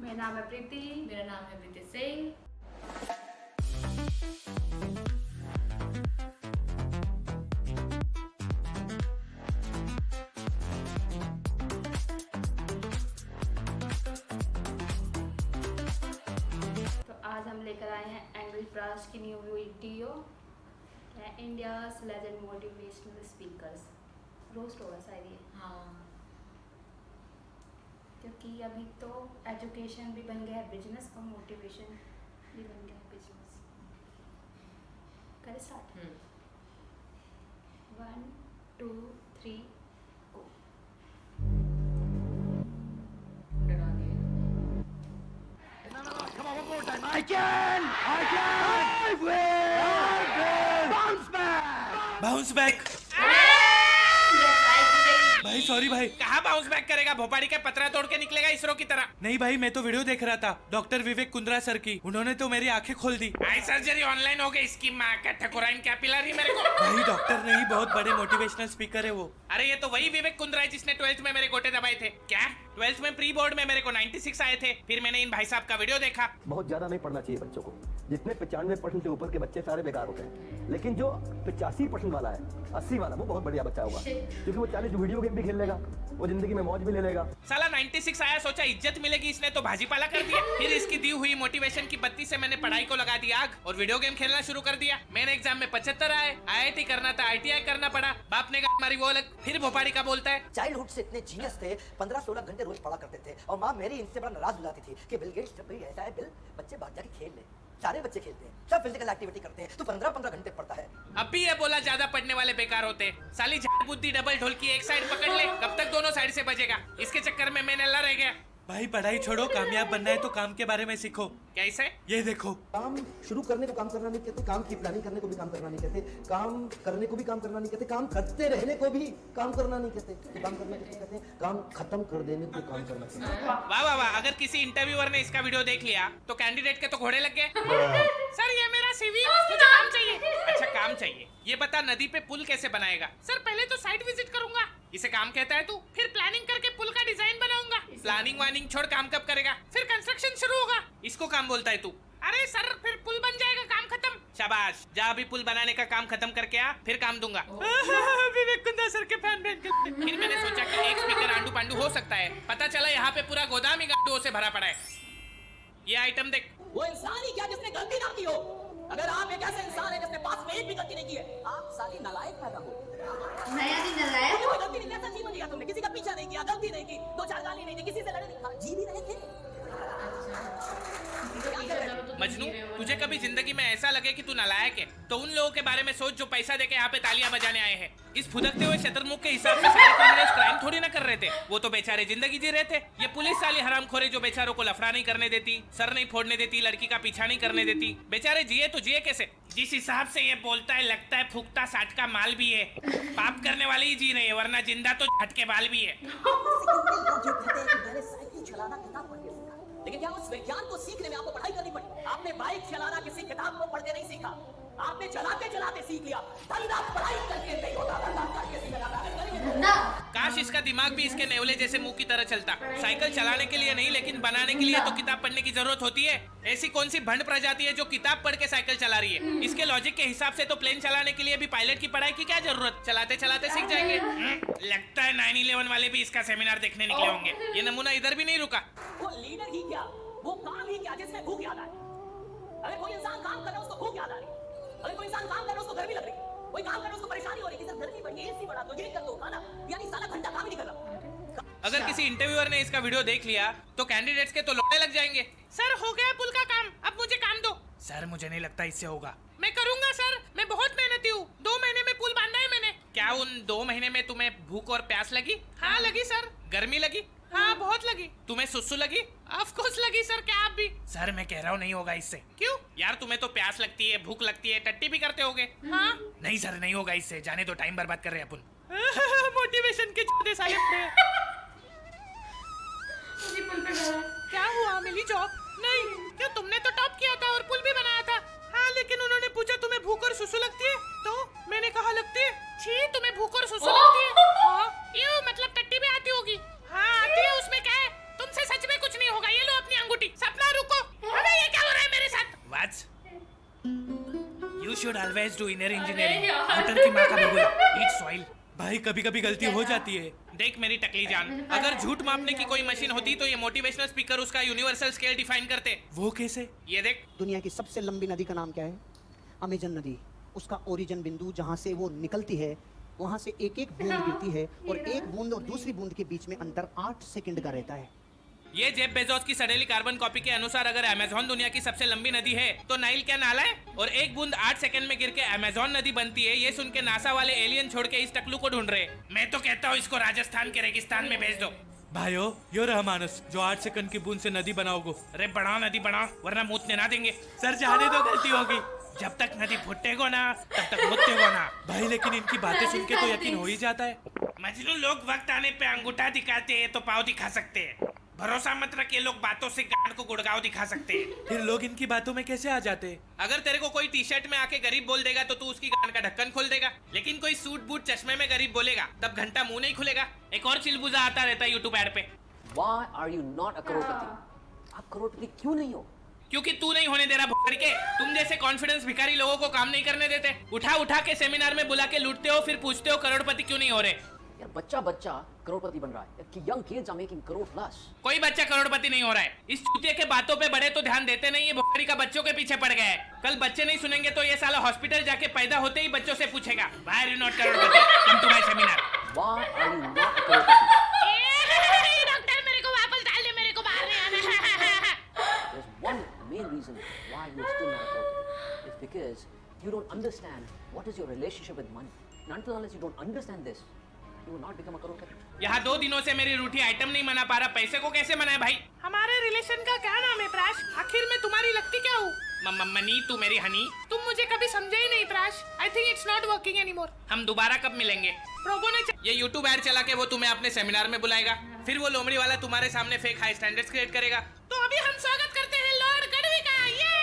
मेरा नाम है प्रीति। मेरा नाम है प्रीति सिंह। तो आज हम लेकर आए हैं एंगल प्रास की न्यू वीडियो है India's legend motivational speakers. Roast होगा शायद ये, हाँ, क्योंकि अभी तो एजुकेशन भी बन गया है बिजनेस और मोटिवेशन भी बन गया है बिजनेस। करें स्टार्ट? 1 2 3 गो। डरा दिए। I can! I will! Bounce back. भाई सॉरी भाई। कहाँ बाउंस बैक करेगा? भोपाड़ी का पतरा तोड़ के निकलेगा इसरो की तरह। नहीं भाई, मैं तो वीडियो देख रहा था डॉक्टर विवेक कुंद्रा सर की। उन्होंने तो मेरी आंखें खोल दी। आई सर्जरी ऑनलाइन हो गई। इसकी माँ का ठकुराइन क्या पिला रही मेरे को? भाई डॉक्टर नहीं, बहुत बड़े मोटिवेशनल स्पीकर है वो। अरे ये तो वही विवेक कुंद्रा है जिसने 12th में मेरे गोटे दबाए थे। क्या 12th में प्री बोर्ड में मेरे को 96 आए थे। फिर मैंने इन भाई साहब का वीडियो देखा। बहुत ज्यादा नहीं पढ़ना चाहिए बच्चों को। जितने 95% से ऊपर के बच्चे सारे बेकार होते हैं, लेकिन जो 85% वाला है, 80 वाला, वो बहुत बढ़िया बच्चा होगा, क्योंकि वो 40 वीडियो गेम भी खेल लेगा, वो जिंदगी में मौज भी ले लेगा। साला 96 आया, सोचा इज्जत मिलेगी, इसने तो भाजीपाला कर दिया। फिर इसकी दी हुई मोटिवेशन की बत्ती से मैंने पढ़ाई को लगा दिया आग और वीडियो गेम खेलना शुरू कर दिया। मैंने एग्जाम में 75 आए। IIT करना था, ITI करना पड़ा। बाप ने हमारी वो अलग। फिर भोपाड़ी का बोलता है चाइल्डहुड से इतने जीनियस थे, 15-16 घंटे रोज पढ़ा करते थे, और माँ मेरी इनसे बड़ा नाराज हो जाती थी कि बिल गेट्स जब भी ऐसा है, बिल बच्चे बाहर जाके खेल ले। सारे बच्चे खेलते हैं, सब फिजिकल एक्टिविटी करते हैं, तो 15-15 घंटे पढ़ता है। अब भी ये बोला ज्यादा पढ़ने वाले बेकार होते। साली झाड़ बुद्धि डबल ढोलकी एक साइड पकड़ ले, कब तक दोनों साइड से बजेगा? इसके चक्कर में मैं नल्ला रह गया। भाई पढ़ाई छोड़ो, कामयाब बनना है तो काम के बारे में सीखो। कैसे? ये देखो, काम शुरू करने को काम करना नहीं कहते, काम की प्लानिंग करने को भी काम करना नहीं कहते, काम करने को भी काम करना नहीं कहते, काम करते रहने को भी काम करना नहीं कहते। तो काम करना किसको कहते हैं? काम खत्म कर देने को काम करना कहते हैं। वाह वाह वाह। अगर किसी इंटरव्यूअर ने इसका वीडियो देख लिया तो कैंडिडेट के तो घोड़े लग गए। सर ये मेरा CV, मुझे काम चाहिए। अच्छा काम चाहिए, ये बता नदी पे पुल कैसे बनाएगा? सर पहले तो साइट विजिट करूंगा। इसे काम कहता है तू? फिर प्लानिंग करके पुल का डिजाइन बनाऊंगा। प्लानिंग वानिंग छोड़, काम कब करेगा? फिर कंस्ट्रक्शन शुरू होगा, इसको काम बोलता है तू? अरे सर फिर पुल बन जाएगा, काम खत्म। शाबाश, जा अभी पुल बनाने का काम खत्म करके आ, फिर काम दूंगा। विवेक कुंद्रा सर के फैन बन गए। फिर मैंने सोचा कि एक स्पीकर आंडू पांडू हो सकता है। पता चला यहाँ पे पूरा गोदाम ही गांडुओं से भरा पड़ा है। ये आइटम देख। वो इंसान ही क्या जिसने गलती ना की हो? अगर आप एक ऐसे इंसान है जिसने पास में एक भी गलती नहीं की है, आप साली नालायक पैदा हो। नया दिन नलायक। कोई गलती नहीं, कैसा जीवन जिया तुमने? किसी का पीछा नहीं किया, गलती नहीं की, 2-4 गाली नहीं दी, किसी से लड़े नहीं, जी भी रहे थे। मजनू, तुझे कभी जिंदगी में ऐसा लगे कि तू नालायक है तो उन लोगों के बारे में सोच जो पैसा देके यहाँ पे तालियां बजाने आए हैं। इस फुदकते हुए शतरमुख के हिसाब से सारे क्रिमिनल्स क्राइम थोड़ी ना कर रहे थे, वो तो बेचारे जिंदगी जी रहे थे। ये पुलिस साली हरामखोरे जो बेचारों को लफड़ा नहीं करने देती, सर नहीं फोड़ने देती, लड़की का पीछा नहीं करने देती। बेचारे जिए तो जिए कैसे? जिस हिसाब से ये बोलता है लगता है फूकता 60 का माल भी है। पाप करने वाले ही जी रहे हैं, वरना जिंदा तो झटके बाल भी है। लेकिन क्या उस विज्ञान को सीखने में आपको पढ़ाई करनी पड़ी? आपने बाइक चलाना किसी किताब को पढ़ के नहीं सीखा, आपने चलाते चलाते सीख लिया। धंधा पढ़ाई करके नहीं होता, धंधा करके सीखा जाता है। काश इसका दिमाग भी इसके नेवले जैसे मुंह की तरह चलता। साइकिल चलाने के लिए नहीं, लेकिन बनाने के लिए तो किताब पढ़ने की जरूरत होती है। ऐसी कौन सी भंड प्रजाति है जो किताब पढ़ के साइकिल चला रही है? इसके लॉजिक के हिसाब से तो प्लेन चलाने के लिए भी पायलट की पढ़ाई की क्या जरूरत? चलाते चलाते सीख जाएंगे। लगता है 9/11 वाले भी इसका सेमिनार देखने निकले होंगे। ये नमूना इधर भी नहीं रुका। वो लीडर ही क्या, वो काम ही क्या जिसमें भूख याद आए? अगर कोई इंसान काम कर रहा है उसको भूख याद आ रही है, अगर कोई इंसान काम कर रहा है उसको गर्मी लग रही है, कोई काम कर रहा है उसको परेशानी हो रही है कि सर गर्मी बढ़ी है, AC बढ़ा दो, ये कर दो, खाना, यानी साला घंटा काम ही नहीं कर रहा। अगर किसी इंटरव्यूअर ने इसका वीडियो देख लिया तो कैंडिडेट्स के तो लौटने लग जाएंगे। सर हो गया पुल का काम, अब मुझे काम दो। सर मुझे नहीं लगता इससे होगा। मैं करूंगा सर, मैं बहुत मेहनती हूँ। 2 महीने में पुल बांधा है मैंने। क्या उन 2 महीने में तुम्हें भूख और प्यास लगी? हाँ लगी सर। गर्मी लगी? हाँ बहुत लगी। तुम्हें सुसु लगी? ऑफ कोर्स लगी सर। क्या आप भी? सर मैं कह रहा हूँ नहीं होगा इससे। क्यों? यार तुम्हें तो प्यास लगती है, भूख लगती है, टट्टी भी करते होगे। हाँ नहीं सर नहीं होगा इससे, जाने दो, टाइम बर्बाद कर रहे हैं अपन। मोटिवेशन के छोटे साले क्या हुआ? मिली जॉब? नहीं। क्यों, तुमने तो टॉप किया था और पुल भी बनाया था। हाँ लेकिन उन्होंने पूछा तुम्हें भूख और सुसु लगती है, तो मैंने कहा लगती है। छी, तुम्हें भूख और सुसु लगती है? हाँ। मतलब टट्टी भी आती होगी? हाँ आती है, उसमें क्या है? तुमसे सच में कुछ नहीं होगा, ये लो अपनी अंगूठी। ऑलवेज डू इनर इंजीनियरिंग, अरे यार। आउटर की माँ का बबुला, ईट सॉइल। भाई कभी कभी गलती हो जाती है। देख मेरी टकली जान, अगर झूठ मापने की कोई मशीन होती तो ये मोटिवेशनल स्पीकर उसका यूनिवर्सल स्केल डिफाइन करते। वो कैसे? ये देख, दुनिया की सबसे लंबी नदी का नाम क्या है? अमेजन नदी। उसका ओरिजिन बिंदु जहाँ से वो निकलती है वहाँ से एक एक बूंद गिरती है और एक बूंद और दूसरी बूंद के बीच में अंतर 8 सेकंड का रहता है। ये जेफ बेजोस की सड़ेली कार्बन कॉपी के अनुसार अगर अमेज़न दुनिया की सबसे लंबी नदी है तो नाइल क्या नाला है? और एक बूंद 8 सेकंड में गिर के अमेज़न नदी बनती है। ये सुन के नासा वाले एलियन छोड़ के इस टकलू को ढूंढ रहे। मैं तो कहता हूँ इसको राजस्थान के रेगिस्तान में भेज दो। भाइयों, यो रहा मानस जो 8 सेकंड की बूंद से नदी बनाओगे। अरे बढ़ाओ नदी बढ़ाओ, वरना मूतने ना देंगे। सर जाने दो, गलती होगी। जब तक नदी फुटेगो ना तब तक मुतेगो ना। भाई लेकिन इनकी बातें सुन के तो यकीन हो ही जाता है। मजनू लोग वक्त आने पे अंगूठा दिखाते हैं तो पाँव दिखा सकते हैं। भरोसा मत रख, ये लोग बातों से गांड को गुड़गांव दिखा सकते हैं। फिर लोग इनकी बातों में कैसे आ जाते हैं? अगर तेरे को कोई टी शर्ट में आके गरीब बोल देगा तो तू उसकी गांड का ढक्कन खोल देगा, लेकिन कोई सूट बूट चश्मे में गरीब बोलेगा तब घंटा मुंह नहीं खुलेगा। एक और चिलबुजा आता रहता है यूट्यूब ऐड पे। Why are you not a करोड़पति? आप करोड़पति क्यों नहीं हो? क्योंकि तू नहीं होने दे रहा भुक्कड़ के। तुम जैसे कॉन्फिडेंस भिखारी लोगों को काम नहीं करने देते। उठा उठा के सेमिनार में बुला के लूटते हो, फिर पूछते हो करोड़पति क्यों नहीं हो रहे। यार बच्चा करोड़पति बन रहा है कि young kids are making crore plus. कोई बच्चा करोड़पति नहीं हो रहा है। इस चूतिया के बातों पे बड़े तो ध्यान देते नहीं, ये भुक्कड़ी का बच्चों के पीछे पड़ गया है। कल बच्चे नहीं सुनेंगे तो ये साला हॉस्पिटल जाके पैदा होते ही बच्चों से पूछेगा, Why are you not Crorepati? Come to my seminar. Why are you not a Crorepati? Doctor मेरे को वापस डाल दे, मेरे को बाहर नहीं आना। There's one main reason why you're still not a Crorepati. It's because you don't understand what is your relationship with money. And until unless you don't understand this, you will not become a करोड़पति. यहाँ 2 दिनों से मेरी रूठी item नहीं मना पा रहा, पैसे को कैसे मनाए भाई? हमारे रिलेशन का क्या नाम है प्राश? आखिर में तुम्हारी लगती क्या हूँ? मनी, तू मेरी हनी। तुम मुझे कभी समझे ही नहीं प्राश। I think it's not working anymore. हम दोबारा कब मिलेंगे? प्रोबो ने ये यूट्यूब ऐड चला के वो तुम्हें अपने सेमिनार में बुलाएगा, फिर वो लोमड़ी वाला तुम्हारे सामने फेक हाई स्टैंडर्ड्स क्रिएट करेगा। तो अभी हम स्वागत करते हैं लॉर्ड गढ़वी का। ये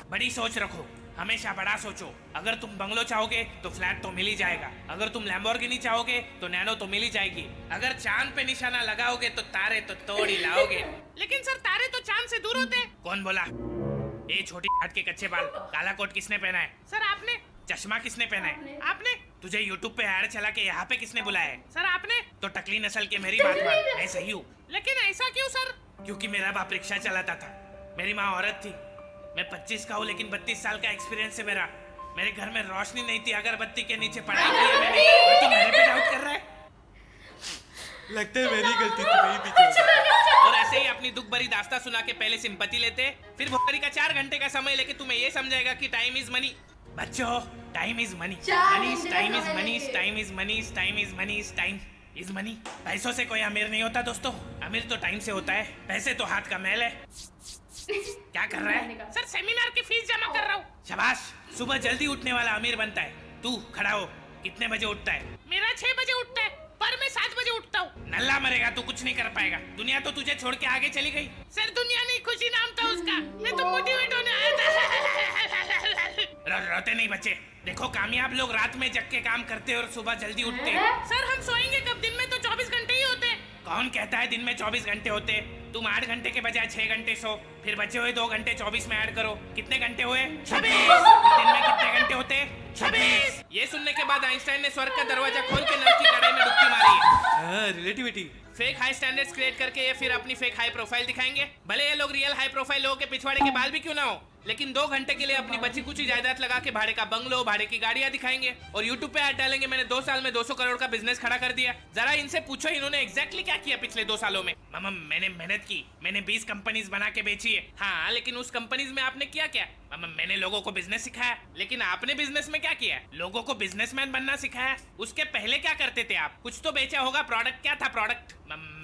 बड़ी सोच रखो, हमेशा बड़ा सोचो। अगर तुम बंगलो चाहोगे तो फ्लैट तो मिल ही जाएगा। अगर तुम लैम्बोर्गिनी चाहोगे तो नैनो तो मिल ही जाएगी। अगर चांद पे निशाना लगाओगे तो तारे तो तोड़ ही लाओगे। लेकिन सर तारे तो चांद से दूर होते। कौन बोला? ये छोटी हाथ के कच्चे बाल, काला कोट किसने पहना है? सर आपने। चश्मा किसने पहना है? आपने। तुझे यूट्यूब पे ऐड चला के यहाँ पे किसने बुलाया है? सर आपने। तो टकली नस्ल के मेरी बात मान, मैं सही हूँ। लेकिन ऐसा क्यों सर? क्योंकि मेरा बाप रिक्शा चलाता था, मेरी माँ औरत थी। मैं 25 का हूँ लेकिन 32 साल का एक्सपीरियंस है मेरा। मेरे घर में रोशनी नहीं थी, अगरबत्ती के नीचे पढ़ाई की है मैंने। और तू मेरे पे डाउट कर रहा है? लगता है मेरी गलती थी, वही पीछे। और ऐसे ही अपनी दुख भरी दास्तां सुना के पहले सिंपैथी लेते, फिर भोकरी का 4 घंटे का समय लेके तुम्हें ये समझाएगा कि टाइम इज मनी। बच्चों, time is money. Money time is money, time is money, time is money, time is money. पैसों से कोई अमीर नहीं होता दोस्तों, अमीर तो टाइम से होता है। पैसे तो हाथ का मैल है। क्या कर रहा है? सर सेमिनार की फीस जमा कर रहा हूँ। शाबाश, सुबह जल्दी उठने वाला अमीर बनता है। तू खड़ा हो, कितने बजे उठता है? मेरा 6 बजे उठता है, पर मैं 7 बजे उठता हूँ। नल्ला मरेगा, तू कुछ नहीं कर पाएगा। दुनिया तो तुझे छोड़ के आगे चली गई। सर दुनिया नहीं, खुशी नाम था उसका। मैं तो मोटिवेट होने आया था। रोते नहीं बच्चे, देखो कामयाब लोग रात में जग के काम करते और सुबह जल्दी उठते। सर हम सोएंगे कब? दिन में तो 24 घंटे ही होते। कौन कहता है दिन में 24 घंटे होते? तुम 8 घंटे के बजाय 6 घंटे सो, फिर बचे हुए 2 घंटे 24 में ऐड करो, कितने घंटे हुए? 26। दिन में कितने घंटे होते? 26। ये सुनने के बाद आइंस्टाइन ने स्वर्ग का दरवाजा खोल के नर्क की कड़ाई में डुबकी मारी है। Relativity. Fake high standards create करके ये फिर अपनी फेक हाई प्रोफाइल दिखाएंगे। भले ये लोग रियल हाई प्रोफाइल लोगों के पिछवाड़े के बाल भी क्यों ना हो, लेकिन 2 घंटे के लिए अपनी बची कुची जायदाद लगा के भाड़े का बंगलो, भाड़े की गाड़ियां दिखाएंगे और यूट्यूब पे ऐड डालेंगे मैंने 2 साल में 200 करोड़ का बिजनेस खड़ा कर दिया। जरा इनसे पूछो इन्होंने एग्जैक्टली क्या किया पिछले 2 सालों में। मामा मैंने मेहनत की, मैंने 20 कंपनीज बना के बेची है। हाँ, लेकिन उस कंपनीज में आपने किया क्या? मामा मैंने लोगों को बिजनेस सिखाया। लेकिन आपने बिजनेस में क्या किया? लोगों को बिजनेसमैन बनना सिखाया। उसके पहले क्या करते थे आप? कुछ तो बेचा होगा। प्रोडक्ट क्या था? प्रोडक्ट।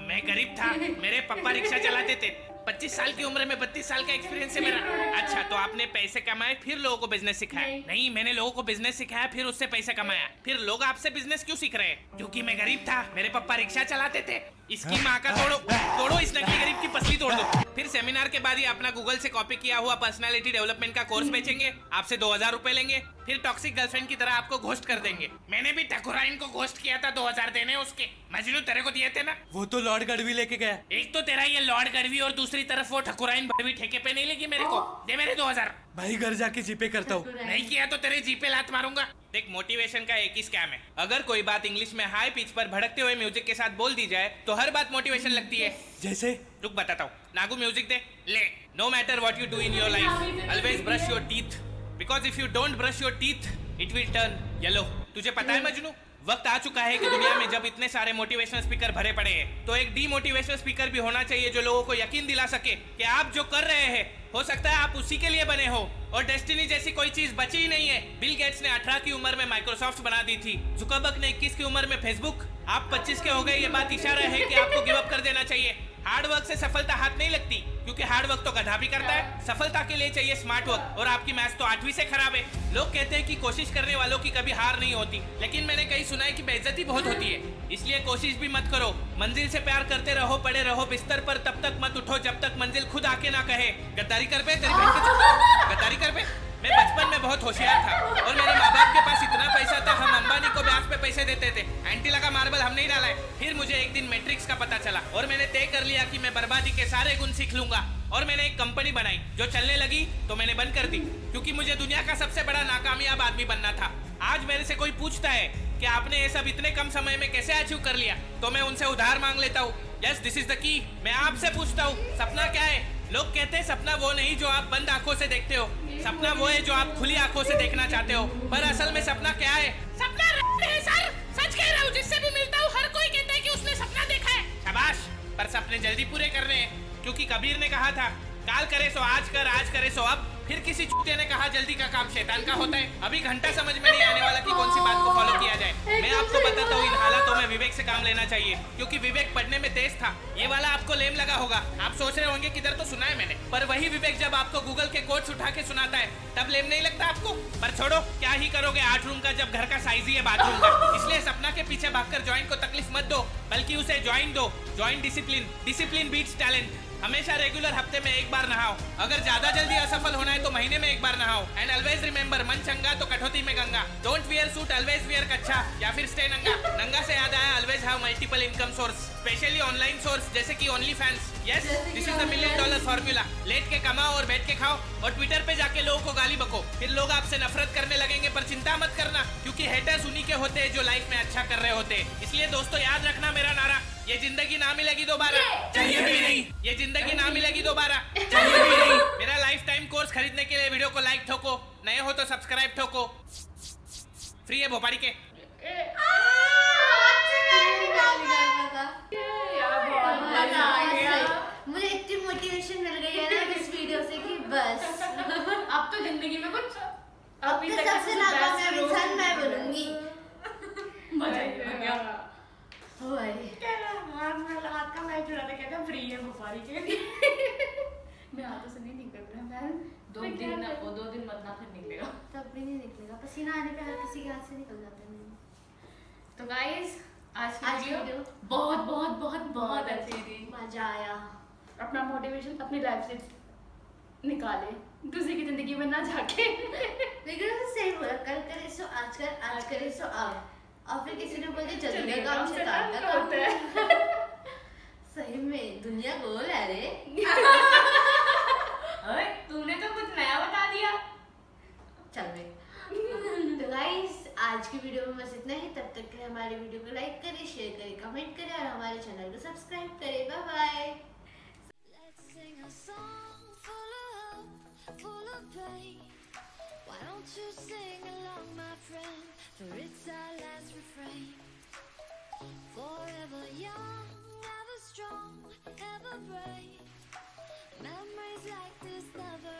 मैं गरीब था, मेरे पापा रिक्शा चलाते थे। 25 साल की उम्र में 32 साल का एक्सपीरियंस है मेरा। अच्छा, तो आपने पैसे कमाए फिर लोगों को बिजनेस सिखाया? नहीं, मैंने लोगों को बिजनेस सिखाया फिर उससे पैसे कमाया। फिर लोग आपसे बिजनेस क्यों सीख रहे हैं? क्योंकि मैं गरीब था, मेरे पापा रिक्शा चलाते थे। इसकी माँ का तोड़ो इस नकली गरीब की पसली तोड़ दो। फिर सेमिनार के बाद ही अपना गूगल से कॉपी किया हुआ पर्सनालिटी डेवलपमेंट का कोर्स बेचेंगे, आपसे 2000 रुपए लेंगे, फिर टॉक्सिक गर्लफ्रेंड की तरह आपको घोस्ट कर देंगे। मैंने भी ठकुराइन को घोस्ट किया था, 2000 देने उसके। मजनू तेरे को दिए थे ना? वो तो लॉर्ड गढ़वी लेके गया। एक तो तेरा ये लॉर्ड गढ़वी और दूसरी तरफ वो ठकुराइन भी ठेके पे नहीं लेगी मेरे को। दे मेरे 2000। भाई घर जाके जीपे करता हूँ। नहीं किया तो तेरे जी पे लात मारूंगा। देख, मोटिवेशन का एक ही स्कैम है। अगर कोई बात इंग्लिश में हाई पिच पर भड़कते हुए म्यूजिक के साथ बोल दी जाए तो हर बात मोटिवेशन लगती है। जैसे रुक बताता हूँ। नागू म्यूजिक दे। ले। No matter what you do in your life, always brush your teeth, because if you don't brush your teeth it will turn yellow. तुझे पता है मजनू, वक्त आ चुका है कि दुनिया में जब इतने सारे मोटिवेशनल स्पीकर भरे पड़े हैं तो एक डीमोटिवेशनल स्पीकर भी होना चाहिए जो लोगों को यकीन दिला सके कि आप जो कर रहे हैं हो सकता है आप उसी के लिए बने हो और डेस्टिनी जैसी कोई चीज बची ही नहीं है। बिल गेट्स ने 18 की उम्र में माइक्रोसॉफ्ट बना दी थी, जुकरबर्ग ने 21 की उम्र में फेसबुक। आप 25 के हो गए, ये बात इशारा है कि आपको गिव अप कर देना चाहिए। हार्ड वर्क से सफलता हाथ नहीं लगती, क्योंकि हार्ड वर्क तो गधा भी करता है। सफलता के लिए चाहिए स्मार्ट वर्क, और आपकी मैथ्स तो 8वीं से खराब है। लोग कहते हैं कि कोशिश करने वालों की कभी हार नहीं होती, लेकिन मैंने कहीं सुना है कि बेइज्जती बहुत होती है। इसलिए कोशिश भी मत करो, मंजिल से प्यार करते रहो, पड़े रहो बिस्तर पर, तब तक मत उठो जब तक मंजिल खुद आके ना कहे गद्दारी कर पे। तेरी बहन के गद्दारी कर पे। मैं बचपन में बहुत होशियार था और मेरे माँ बाप के पास इतना पैसा था, हम अंबानी को ब्याज पे पैसे देते थे। एंटी लगा मार्बल हम नहीं डाला है। फिर मुझे एक दिन मैट्रिक्स का पता चला और मैंने तय कर लिया कि मैं बर्बादी के सारे गुण सीख लूंगा, और मैंने एक कंपनी बनाई जो चलने लगी तो मैंने बंद कर दी, क्योंकि मुझे दुनिया का सबसे बड़ा नाकामयाब आदमी बनना था। आज मेरे से कोई पूछता है कि आपने ये सब इतने कम समय में कैसे अचीव कर लिया, तो मैं उनसे उधार मांग लेता हूँ। Yes, this is the key. मैं आपसे पूछता हूँ, सपना क्या है? लोग कहते हैं सपना वो नहीं जो आप बंद आंखों से देखते हो, सपना वो है जो आप खुली आंखों से देखना चाहते हो। पर असल में सपना क्या है? सपना है सर, सच कह रहा हूँ। जिससे भी मिलता हूँ हर कोई कहता है कि उसने सपना देखा है। शाबाश, पर सपने जल्दी पूरे करने हैं, क्योंकि कबीर ने कहा था काल करे सो आज कर, आज करे सो अब। फिर किसी चूते ने कहा जल्दी का काम शैतान का होता है। अभी घंटा समझ में नहीं आने वाला कि कौन सी बात को फॉलो किया जाए। मैं आपको बताता हूँ, इन हालातों में विवेक से काम लेना चाहिए, क्योंकि विवेक पढ़ने में तेज था। ये वाला आपको लेम लगा होगा। आप सोच रहे होंगे किधर तो सुना है मैंने, पर वही विवेक जब आपको गूगल के कोड्स उठा के सुनाता है तब लेम नहीं लगता आपको। पर छोड़ो, क्या ही करोगे 8 रूम का जब घर का साइज ही है बाथरूम का। इसलिए सपना के पीछे भागकर जॉइंट को तकलीफ मत दो, बल्कि उसे ज्वाइन दो। Join discipline, discipline beats talent. हमेशा रेगुलर हफ्ते में एक बार नहाओ। अगर ज्यादा जल्दी असफल होना है तो महीने में एक बार नहाओ। एंड ऑलवेज रिमेंबर, मन चंगा तो कठौती में Ganga. Don't wear suit, always wear कच्छा, या फिर स्टे नंगा। नंगा से याद आया, always have multiple income source, specially online source जैसे कि only fans. Yes, this is the $1 million formula. लेट के कमाओ और बैठ के खाओ और ट्विटर पे जाके लोगों को गाली बको। फिर लोग आपसे नफरत करने लगेंगे, पर चिंता मत करना, क्योंकि हेटर्स उन्हीं के होते हैं जो लाइफ में अच्छा कर रहे होते हैं। इसलिए दोस्तों याद रखना मेरा नारा, ये जिंदगी ना मिलेगी दोबारा, चाहिए भी नहीं। ये जिंदगी ना मिलेगी दोबारा, चाहिए भी नहीं। मेरा लाइफ टाइम कोर्स खरीदने के लिए वीडियो को लाइक ठोको, नए हो तो सब्सक्राइब ठोको। फ्री है भोपाड़ी के। मुझे इतनी मोटिवेशन मिल गई है ना इस वीडियो से कि बस अब तो जिंदगी में कुछ अब तो सबसे नाकामयाब इंसान मैं बनूंगी। मजा ही आ गया। ओए हाथ का मैच उड़ा कहता फ्री है भोपाली के। मैं हाथों से नहीं निकल रहा, मैं 2 दिन मत ना फिर निकलेगा, तब भी नहीं निकलेगा। पसीना आने पे हर किसी के हाथ से निकल जाता है। तो गाइस आज की वीडियो बहुत बहुत बहुत बहुत अच्छी थी। मजा आया। अपना मोटिवेशन अपनी लाइफ से निकाले, दूसरे की जिंदगी में ना जाके। लेकिन उसने सही बोला, कल करे सो आज कर, आज करे सो अब। और फिर किसी ने बोला जल्दी का काम शैतान का काम है। सही में दुनिया गोल है रे। अरे तूने तो कुछ नया बता दिया। चल बे। तो गाइस आज की वीडियो में बस इतना ही। तब तक के हमारे वीडियो को लाइक करें, शेयर करें, कमेंट करें और हमारे चैनल को सब्सक्राइब करें। Bye bye. Sing a song full of hope, full of pain. Why don't you sing along, my friend? For it's our last refrain. Forever young, ever strong, ever brave. Memories like this never